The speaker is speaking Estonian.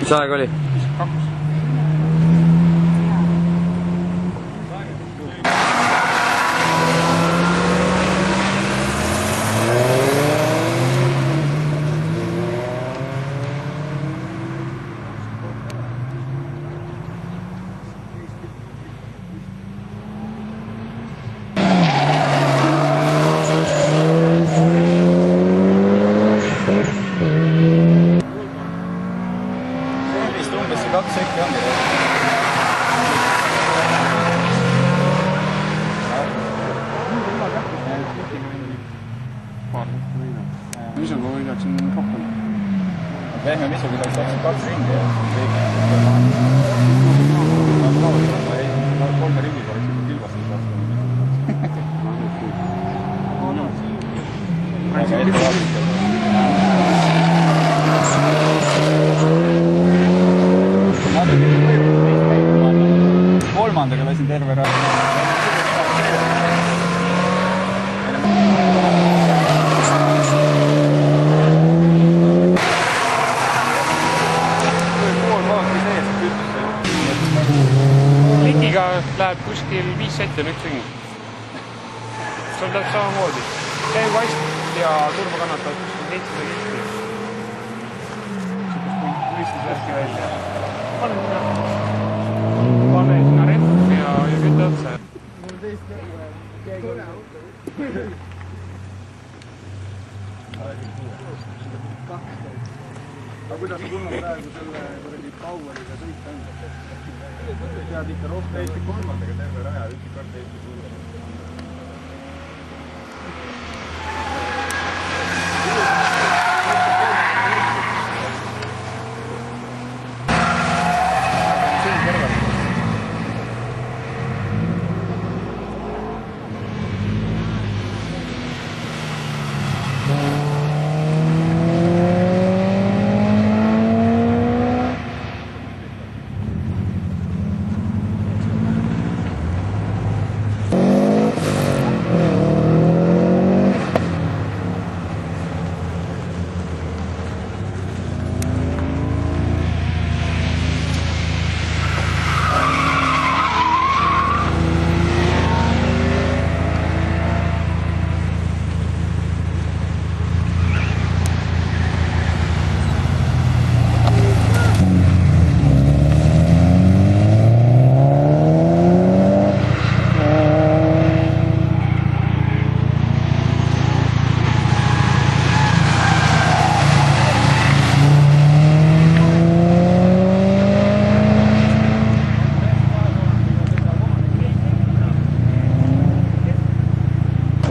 Mis aeg oli? 2. Mis on, kui võidaksin rohkem? Pehme misu, kui saaks 2 ringi ja kolme ringi korraks juba kilvast ei saaks. Kolmandaga lasin terve raha. kuskil 5 setti on üks ring. Sul täpselt samamoodi. See kast ja turba kannatavad kuskil 700 liitri. Siukest võistlusvärki välja. Pane sinna rehv ja kütta otsa. Mul teist keegi on. Aga kuidas tunneb praegu selle kuradi Poweriga sõita enda? Tead ikka rohkem Eesti kolmandaga terve raja, üks kord Eesti suunda.